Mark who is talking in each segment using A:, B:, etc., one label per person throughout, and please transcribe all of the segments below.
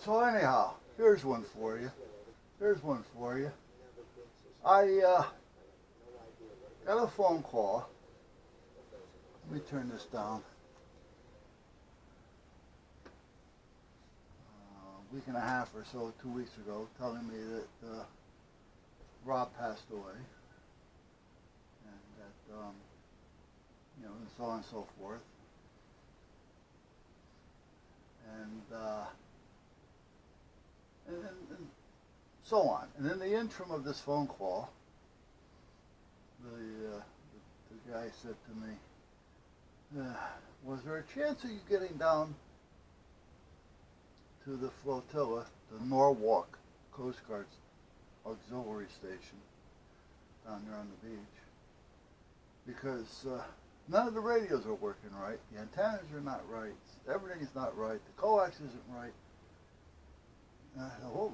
A: So anyhow, here's one for you. Here's one for you. I got a phone call. Let me turn this down. A week and a half or so, 2 weeks ago, telling me that Rob passed away, and that and so on and so forth, and so on. And in the interim of this phone call, the guy said to me, was there a chance of you getting down to the flotilla, the Norwalk Coast Guard's auxiliary station down there on the beach? Because none of the radios are working right, the antennas are not right, everything's not right, the coax isn't right. And I said, oh,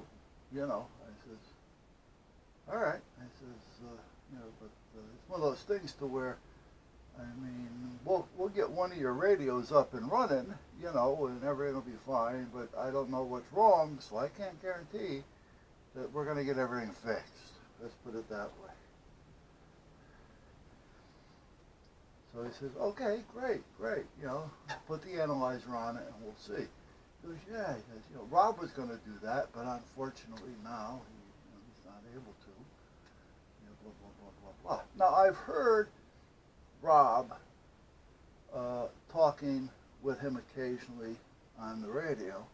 A: I says, all right. I says, but it's one of those things to where, I mean, we'll get one of your radios up and running, and everything will be fine, but I don't know what's wrong, so I can't guarantee that we're going to get everything fixed. Let's put it that way. So he says, okay, great, put the analyzer on it and we'll see. He goes, yeah, he says, Rob was going to do that, but unfortunately now he's not able to. Blah, blah, blah, blah, blah. Now, I've heard Rob talking with him occasionally on the radio,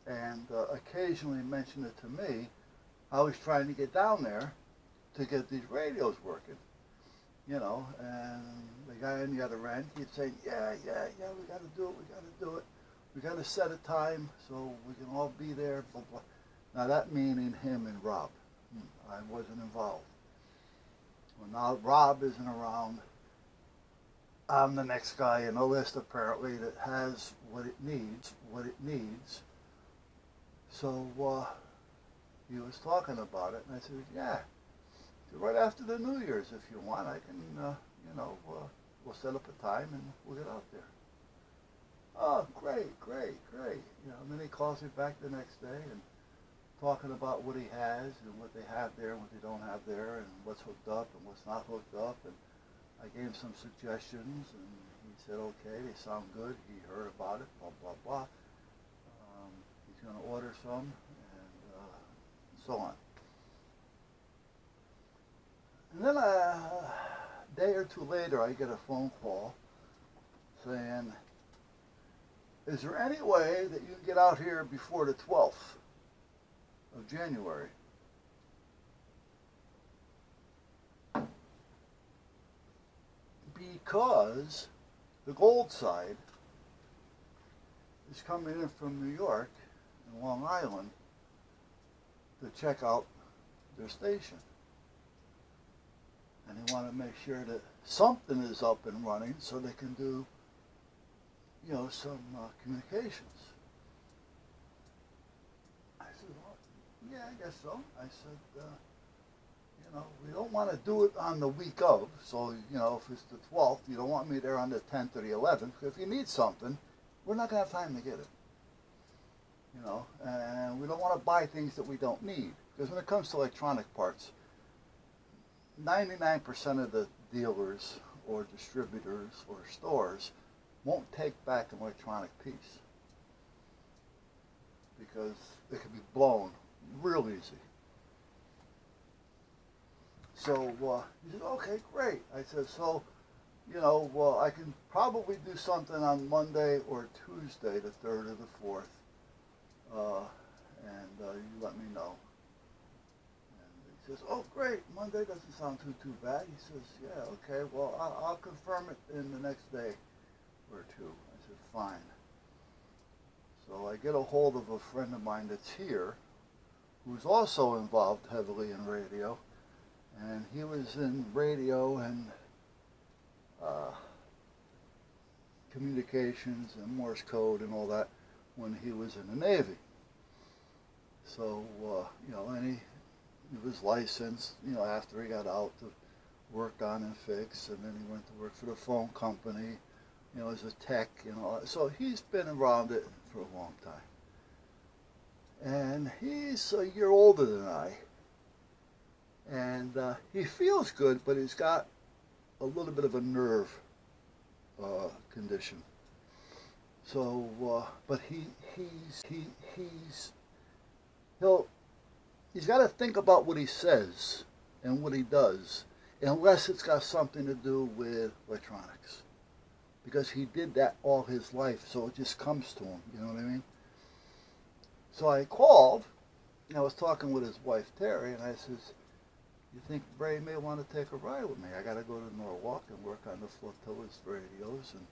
A: and occasionally mention it to me how he's trying to get down there to get these radios working. And the guy on the other end keeps saying, yeah, we got to do it. We got to set a time so we can all be there, blah, blah. Now that meaning him and Rob. I wasn't involved. Well, now Rob isn't around. I'm the next guy in the list apparently that has what it needs. So he was talking about it, and I said, yeah, right after the New Year's if you want. I can, we'll set up a time and we'll get out there. Oh, great. And then he calls me back the next day and talking about what he has and what they have there and what they don't have there and what's hooked up and what's not hooked up. And I gave him some suggestions and he said, okay, they sound good. He heard about it, blah, blah, blah. He's going to order some and so on. And then a day or two later, I get a phone call saying, is there any way that you can get out here before the 12th of January? Because the Gold Side is coming in from New York and Long Island to check out their station. And they want to make sure that something is up and running so they can do, some communications. I said, well, yeah, I guess so. I said, we don't want to do it on the week of. So, if it's the 12th, you don't want me there on the 10th or the 11th. If you need something, we're not going to have time to get it. And we don't want to buy things that we don't need. Because when it comes to electronic parts, 99% of the dealers or distributors or stores won't take back an electronic piece because it can be blown real easy. So he said, okay, great. I said, so, I can probably do something on Monday or Tuesday, the 3rd or the 4th, and you let me know. He says, oh, great, Monday doesn't sound too bad. He says, yeah, okay, well, I'll confirm it in the next day or two. I said, fine. So I get a hold of a friend of mine that's here, who's also involved heavily in radio, and he was in radio and communications and Morse code and all that when he was in the Navy. So, and he was licensed, after he got out to work on and fix, and then he went to work for the phone company, you know, as a tech and all that. So he's been around it for a long time. and he's a year older than I. And he feels good, but he's got a little bit of a nerve condition. So, but he's got to think about what he says and what he does, unless it's got something to do with electronics, because he did that all his life, so it just comes to him. You know what I mean? So I called, and I was talking with his wife Terry, and I says, "You think Ray may want to take a ride with me? I got to go to Norwalk and work on the flotillas radios and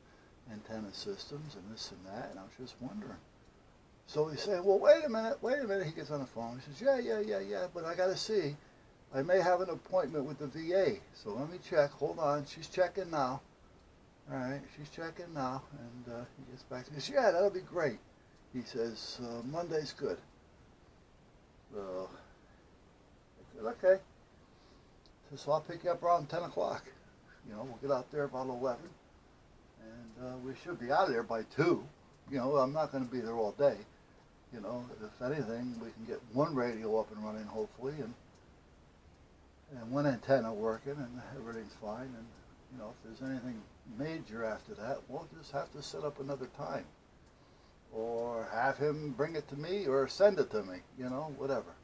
A: antenna systems and this and that." And I was just wondering. So he's saying, "Well, wait a minute." He gets on the phone. He says, yeah, but I got to see. I may have an appointment with the VA. So let me check. Hold on. She's checking now. All right, she's checking now. And he gets back to me. He says, "Yeah, that'll be great." He says, "Monday's good." So I said, "Okay." So I'll pick you up around 10 o'clock. You know, we'll get out there about 11. And we should be out of there by 2. You know, I'm not going to be there all day. You know, if anything, we can get one radio up and running, hopefully, and one antenna working, and everything's fine. And, you know, if there's anything major after that, we'll just have to set up another time. Or have him bring it to me or send it to me, you know, whatever.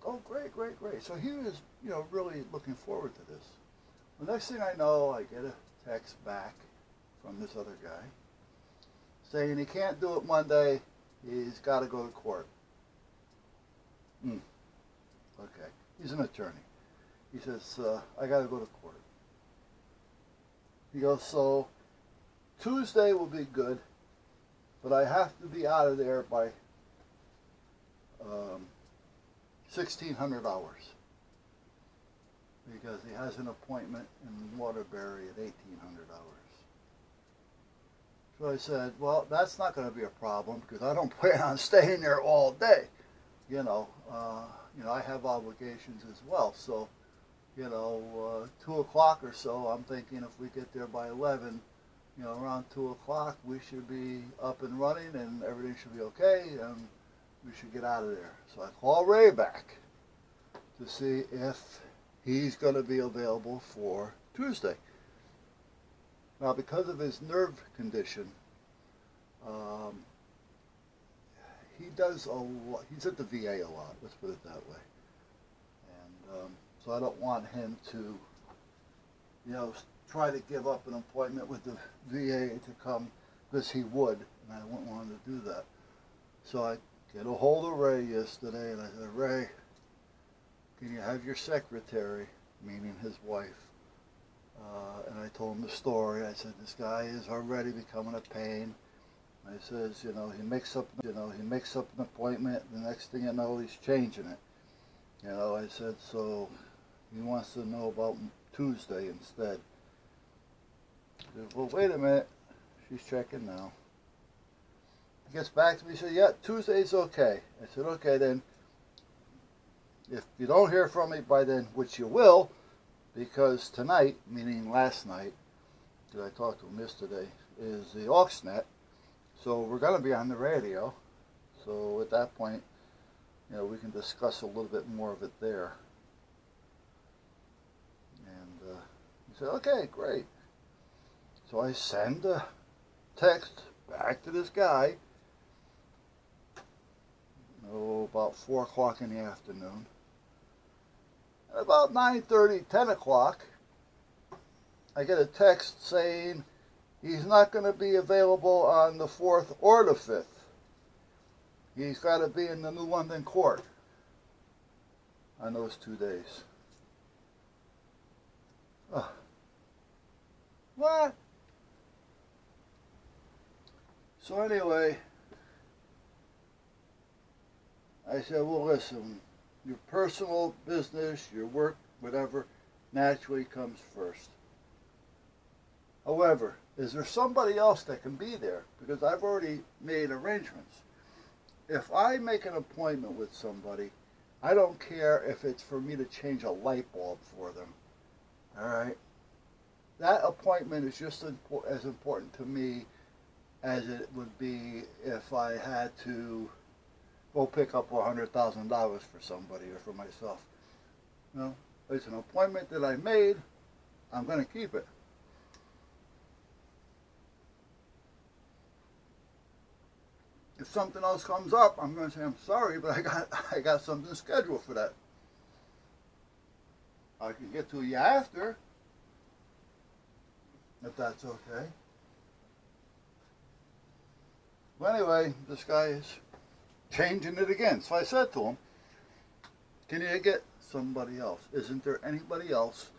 A: Oh, great. So he was, you know, really looking forward to this. The next thing I know, I get a text back from this other guy saying he can't do it Monday. He's got to go to court. Okay. He's an attorney. He says, "I got to go to court." He goes, "So Tuesday will be good, but I have to be out of there by 1600 hours, because he has an appointment in Waterbury at 1800 hours. So I said, "Well, that's not going to be a problem, because I don't plan on staying there all day. You know, I have obligations as well. So, 2 o'clock or so, I'm thinking if we get there by 11, around 2 o'clock, we should be up and running and everything should be okay, and we should get out of there." So I call Ray back to see if he's going to be available for Tuesday. Now, because of his nerve condition, he does a lot. He's at the VA a lot, let's put it that way. And so I don't want him to, try to give up an appointment with the VA to come, because he would, and I wouldn't want him to do that. So I get a hold of Ray yesterday, and I said, "Ray, can you have your secretary," meaning his wife, and I told him the story. I said, "This guy is already becoming a pain." I says, he makes up an appointment. The next thing you know, he's changing it. I said, so he wants to know about Tuesday instead. He said, "Well, wait a minute." She's checking now. He gets back to me and says, "Yeah, Tuesday's okay." I said, "Okay, then. If you don't hear from me by then, which you will, because tonight," meaning last night, because I talked to him yesterday, "is the AUXNet. So we're going to be on the radio. So at that point, we can discuss a little bit more of it there." And he said, "Okay, great." So I send a text back to this guy, about 4 o'clock in the afternoon. At about 9:30, 10 o'clock, I get a text saying he's not going to be available on the 4th or the 5th. He's got to be in the New London court on those 2 days. What? So anyway, I said, "Well, listen, your personal business, your work, whatever, naturally comes first. However, is there somebody else that can be there? Because I've already made arrangements. If I make an appointment with somebody, I don't care if it's for me to change a light bulb for them. All right? That appointment is just as important to me as it would be if I had to go pick up $100,000 for somebody or for myself. You know, it's an appointment that I made. I'm going to keep it. If something else comes up, I'm going to say I'm sorry, but I got something scheduled for that. I can get to you after, if that's okay. But anyway, this guy is changing it again. So I said to him, can you get somebody else? Isn't there anybody else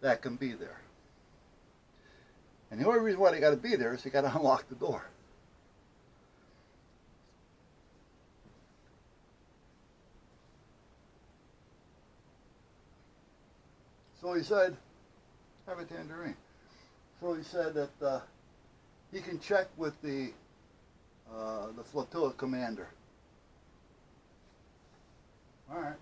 A: that can be there? And the only reason why they got to be there is they got to unlock the door. So he said, have a tangerine. So he said that he can check with the flotilla commander. All right.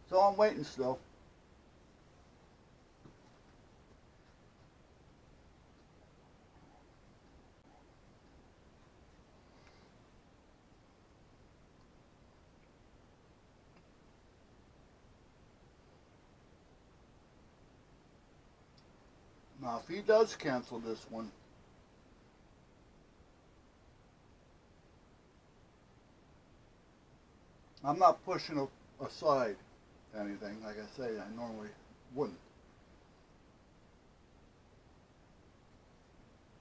A: So I'm waiting still. Now, if he does cancel this one, I'm not pushing aside anything. Like I say, I normally wouldn't.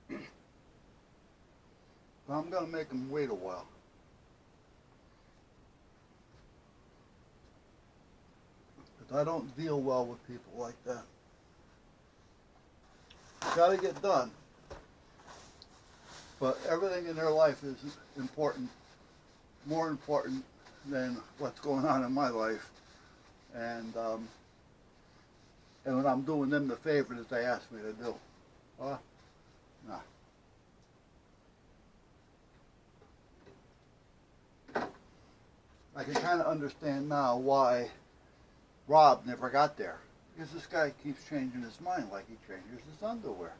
A: But I'm going to make him wait a while. Because I don't deal well with people like that. Got to get done. But everything in their life is important, more important than what's going on in my life. And when I'm doing them the favor that they asked me to do. Nah. I can kind of understand now why Rob never got there. Because this guy keeps changing his mind like he changes his underwear.